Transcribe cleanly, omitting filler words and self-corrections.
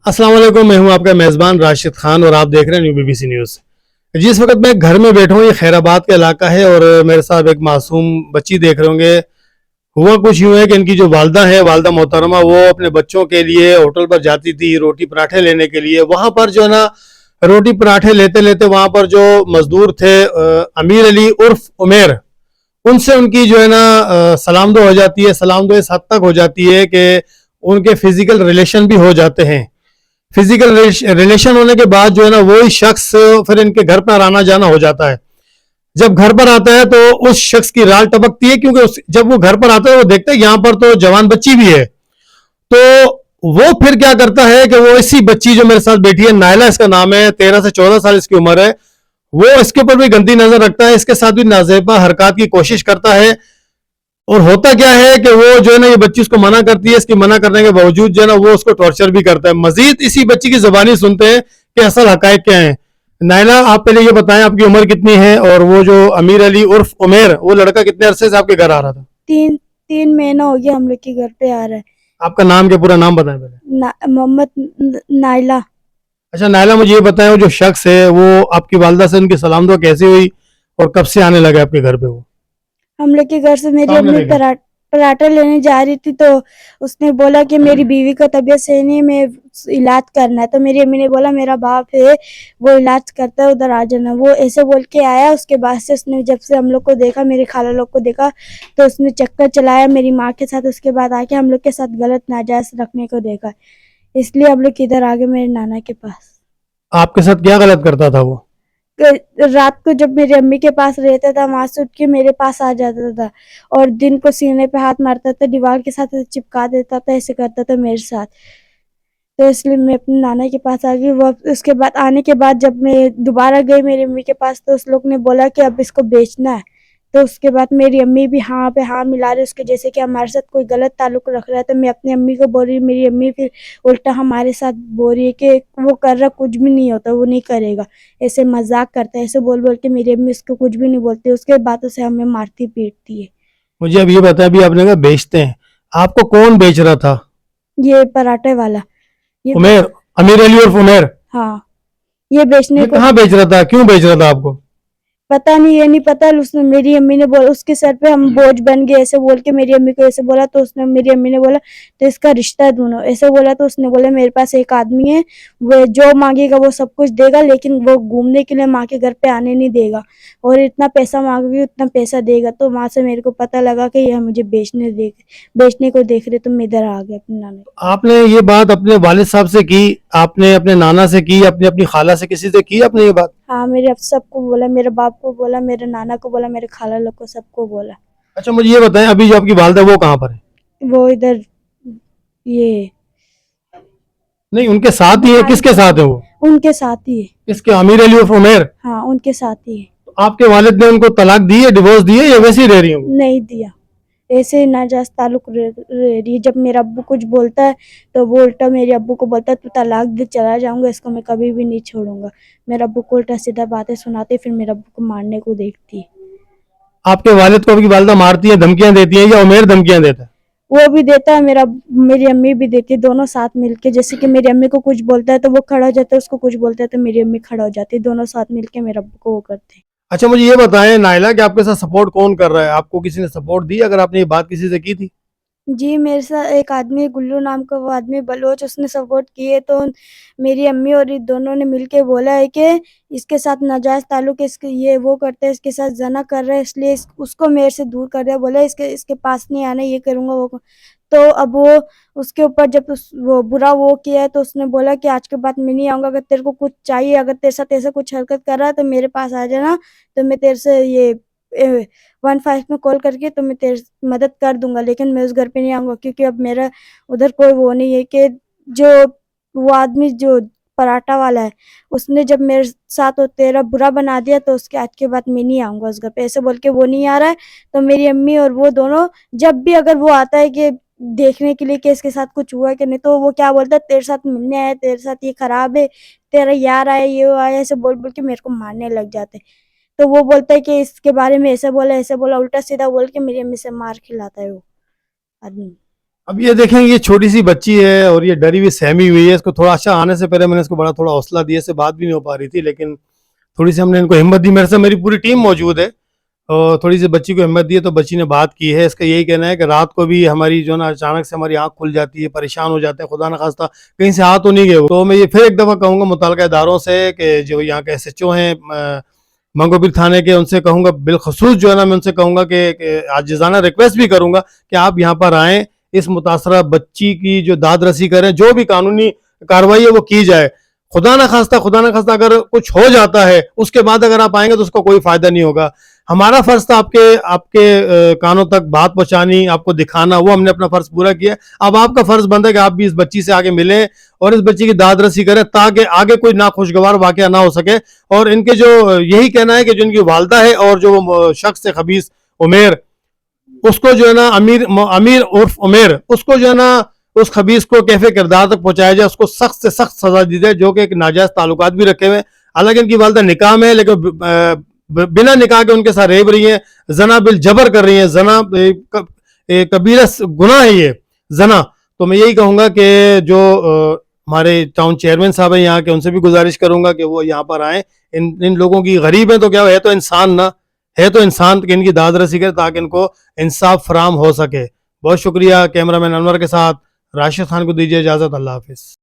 अस्सलाम वालेकुम, मैं हूं आपका मेज़बान राशिद खान और आप देख रहे हैं न्यू बीबीसी न्यूज़। जिस वक्त मैं घर में बैठा हूँ, ये खैराबाद का इलाका है और मेरे साथ एक मासूम बच्ची देख रहे होंगे। हुआ कुछ यूँ है कि इनकी जो वालदा है, वालदा मोहतरमा, वो अपने बच्चों के लिए होटल पर जाती थी रोटी पराठे लेने के लिए। वहाँ पर जो है ना, रोटी पराठे लेते लेते वहाँ पर जो मजदूर थे अमीर अली उर्फ उमेर, उनसे उनकी जो है ना सलाम दो हो जाती है। सलाम दो इस हद तक हो जाती है कि उनके फिजिकल रिलेशन भी हो जाते हैं। फिजिकल रिलेशन होने के बाद जो है ना, वही शख्स फिर इनके घर पर आना जाना हो जाता है। जब घर पर आता है तो उस शख्स की राल टपकती है, क्योंकि जब वो घर पर आता है वो देखता है यहाँ पर तो जवान बच्ची भी है। तो वो फिर क्या करता है कि वो इसी बच्ची जो मेरे साथ बैठी है, नायला इसका नाम है, 13 से 14 साल इसकी उम्र है, वो इसके ऊपर भी गंदी नजर रखता है, इसके साथ भी नाजेबा हरकत की कोशिश करता है। और होता क्या है कि वो जो है ना, ये बच्ची उसको मना करती है, इसकी मना करने के बावजूद जो है ना, वो उसको टॉर्चर भी करता है। मजीद इसी बच्ची की जबानी सुनते हैं कि असल हकायक क्या है। नायला, आप पहले ये बताएं आपकी उम्र कितनी है, और वो जो अमीर अली उर्फ उमेर, वो लड़का कितने अरसे से आपके घर आ रहा था? तीन तीन महीना हो गया हम लोग के घर पे आ रहा है। आपका नाम क्या, पूरा नाम बताएं पहले। मोहम्मद नाइला। अच्छा नायला, मुझे ये बताएं, वो जो शख्स है वो आपकी वालदा से उनकी सलाम दुआ कैसी हुई और कब से आने लगा आपके घर पे? वो हम लोग के घर से मेरी सामने अम्मी देखें। पराठा लेने जा रही थी, तो उसने बोला कि मेरी बीवी का तबीयत सही नहीं है, मैं इलाज करना है। तो मेरी अम्मी ने बोला मेरा बाप है, वो इलाज करता है, उधर आ जाना। वो ऐसे बोल के आया। उसके बाद से उसने जब से हम लोग को देखा, मेरे खाला लोग को देखा, तो उसने चक्कर चलाया मेरी माँ के साथ। उसके बाद आके हम लोग के साथ गलत नाजायज रखने को देखा, इसलिए हम लोग इधर आ गए मेरे नाना के पास। आपके साथ क्या गलत करता था वो? रात को जब मेरी अम्मी के पास रहता था, वहां से उठ के मेरे पास आ जाता था, और दिन को सीने पे हाथ मारता था, दीवार के साथ चिपका देता था, ऐसे करता था मेरे साथ। तो इसलिए मैं अपने नाना के पास आ गई। वो उसके बाद आने के बाद जब मैं दोबारा गई मेरी अम्मी के पास, तो उस लोग ने बोला कि अब इसको बेचना है। तो उसके बाद मेरी अम्मी भी हाँ पे हाँ मिला रही उसके, जैसे कि हमारे साथ कोई गलत ताल्लुक रख रहा है। तो मैं अपनी अम्मी को बोल रही, मेरी अम्मी फिर उल्टा हमारे साथ बोल रही है कि वो कर रहा, कुछ भी नहीं होता, वो नहीं करेगा, ऐसे मजाक करता है। ऐसे बोल बोल के मेरी अम्मी उसको कुछ भी नहीं बोलती, उसके बातों से हमें मारती पीटती है। मुझे अब ये बताया, अभी आपने कहा बेचते हैं, आपको कौन बेच रहा था? ये पराठे वाला, ये उमेर, अमीर अली उर्फ उमेर। हाँ, ये बेचने ये को। कहाँ बेच रहा था, क्यों बेच रहा था आपको? पता नहीं, ये नहीं पता। उसने मेरी अम्मी ने बोला उसके सर पे हम बोझ बन गए, ऐसे बोल के मेरी अम्मी को ऐसे बोला। तो उसने मेरी अम्मी ने बोला तो इसका रिश्ता ढूंढो, ऐसे बोला। तो उसने बोला मेरे पास एक आदमी है, वो जो मांगेगा वो सब कुछ देगा, लेकिन वो घूमने के लिए माँ के घर पे आने नहीं देगा, और इतना पैसा मांगोगी उतना पैसा देगा। तो वहां से मेरे को पता लगा कि यह मुझे बेचने को देख रहे। तो मैं इधर आ गया अपने नाना। आपने ये बात अपने वालिद साहब से की, आपने अपने नाना से की, अपनी अपनी खाला से, किसी से की आपने ये बात? हाँ, मेरे अब सबको बोला, मेरे बाप को बोला, मेरे नाना को बोला, मेरे खाला लोग को, सबको बोला। अच्छा मुझे ये बताएं, अभी जो आपकी वालदा है वो कहाँ पर है? वो इधर, ये नहीं, उनके साथ ही है? किसके साथ है वो? उनके साथ ही है। किसके, अमीर अली उर्फ उमेर? हाँ, उनके साथ ही है। तो आपके वालिद ने उनको तलाक दी है, डिवोर्स दी है, या वैसे ही रह रही हूँ? नहीं दिया, ऐसे ही नाजायज ताल्लुक रह रही है। जब मेरा अब्बू कुछ बोलता है तो वो उल्टा मेरे अब्बू को बोलता है तू तलाक दे, चला जाऊंगा, इसको मैं कभी भी नहीं छोड़ूंगा। मेरा अब्बू को उल्टा सीधा बातें सुनाते, फिर मेरे अब्बू को मारने को देखती है। आपके वालिद को आपकी वालदा मारती है, धमकियां देती है, या उमेर धमकियां देता है? वो भी देता है, मेरी अम्मी भी देती है, दोनों साथ मिलके। जैसे कि मेरी अम्मी को कुछ बोलता है तो वो खड़ा हो जाता है, उसको कुछ बोलता है तो मेरी अम्मी खड़ा हो जाती है, दोनों साथ मिलके मेरे अब्बू को वो करते हैं। अच्छा मुझे ये बताएं नायला, कि आपके साथ सपोर्ट कौन कर रहा है? आपको किसी ने सपोर्ट दी, अगर आपने ये बात किसी से की थी? जी, मेरे साथ एक आदमी गुल्लू नाम का, वो आदमी बलोच, उसने सपोर्ट किए। तो मेरी अम्मी और ये दोनों ने मिलके बोला है कि इसके साथ नाजायज ताल्लुक, इसके ये वो करते हैं, इसके साथ जना कर रहा है, इसलिए उसको मेरे से दूर कर दिया। बोला इसके पास नहीं आना, ये करूंगा वो। तो अब वो उसके ऊपर जब वो बुरा वो किया है, तो उसने बोला कि आज के बाद मैं नहीं आऊंगा, अगर तेरे को कुछ चाहिए, अगर तेरे साथ ऐसा कुछ हरकत कर रहा है तो मेरे पास आ जाना, तो मैं तेरे से ये 15 में कॉल करके तो मैं तेरी मदद कर दूंगा, लेकिन मैं उस घर पे नहीं आऊंगा, क्योंकि अब मेरा उधर कोई वो नहीं है। कि जो वो आदमी जो पराठा वाला है, उसने जब मेरे साथ वो तेरा बुरा बना दिया, तो उसके आज के बाद मैं नहीं आऊंगा उस घर पे, ऐसे बोल के वो नहीं आ रहा है। तो मेरी अम्मी और वो दोनों, जब भी अगर वो आता है कि देखने के लिए कि इसके साथ कुछ हुआ है कि नहीं, तो वो क्या बोलता है, तेरे साथ मिलने आया, तेरे साथ ये खराब है, तेरा यार आया, ये आया, ऐसे बोल बोल के मेरे को मारने लग जाते। तो वो बोलता है कि इसके बारे में ऐसा बोला, ऐसा बोला, उल्टा सीधा बोल के मेरी अम्मी से मार खिलाता है वो आदमी। अब ये देखें, ये छोटी सी बच्ची है और ये डरी हुई सहमी हुई है। इसको थोड़ा अच्छा आने से पहले मैंने इसको बड़ा थोड़ा हौसला दिया, इससे बात भी नहीं हो पा रही थी, लेकिन थोड़ी सी हमने इनको हिम्मत दी। मेरे से मेरी पूरी टीम मौजूद है और थोड़ी सी बच्ची को हिम्मत दी है, तो बच्ची ने बात की है। इसका यही कहना है कि रात को भी हमारी जो ना अचानक से हमारी आंख खुल जाती है, परेशान हो जाते हैं, खुदा न खास्ता कहीं से आ तो नहीं गए। तो मैं ये फिर एक दफ़ा कहूँगा मुतल्लिका इदारों से कि जो यहाँ के SHO हैं मंगोपीर थाने के, उनसे कहूँगा बिलखसूस जो है ना, मैं उनसे कहूँगा कि आजिज़ाना रिक्वेस्ट भी करूँगा कि आप यहाँ पर आएँ, इस मुतासरा बच्ची की जो दाद रसी करें, जो भी कानूनी कार्रवाई है वो की जाए। खुदा ना खास्ता अगर कुछ हो जाता है उसके बाद अगर आप आएंगे तो उसका कोई फायदा नहीं होगा। हमारा फर्ज था आपके आपके कानों तक बात पहुंचानी, आपको दिखाना, वो हमने अपना फर्ज पूरा किया। अब आपका फर्ज बनता है कि आप भी इस बच्ची से आगे मिलें और इस बच्ची की दाद रसी करें ताकि आगे कोई नाखुशगवार वाकया ना हो सके। और इनके जो यही कहना है कि जो इनकी वालदा है और जो वो शख्स है खबीस उमेर, उसको जो है ना अमीर उर्फ उमेर, उसको जो है ना उस खबीस को कैफे किरदार तक पहुंचाया जाए, उसको सख्त से सख्त सजा दी जाए, जो कि एक नाजायज ताल्लुकात भी रखे हुए। हालांकि इनकी वालदा निकाह में है, लेकिन बिना निकाह के उनके साथ रेब रही है, जना बिल जबर कर रही है, जना कबीरा गुनाह है ये जना। तो मैं यही कहूंगा कि जो हमारे टाउन चेयरमैन साहब हैं यहाँ के, उनसे भी गुजारिश करूंगा कि वो यहाँ पर आए। इन लोगों की गरीब है तो क्या है, तो इंसान ना है, तो इंसान कि इनकी दाद रसी करे ताकि इनको इंसाफ फराम हो सके। बहुत शुक्रिया। कैमरामैन अनवर के साथ राशिद खान को दीजिए इजाजत। अल्लाह हाफिज।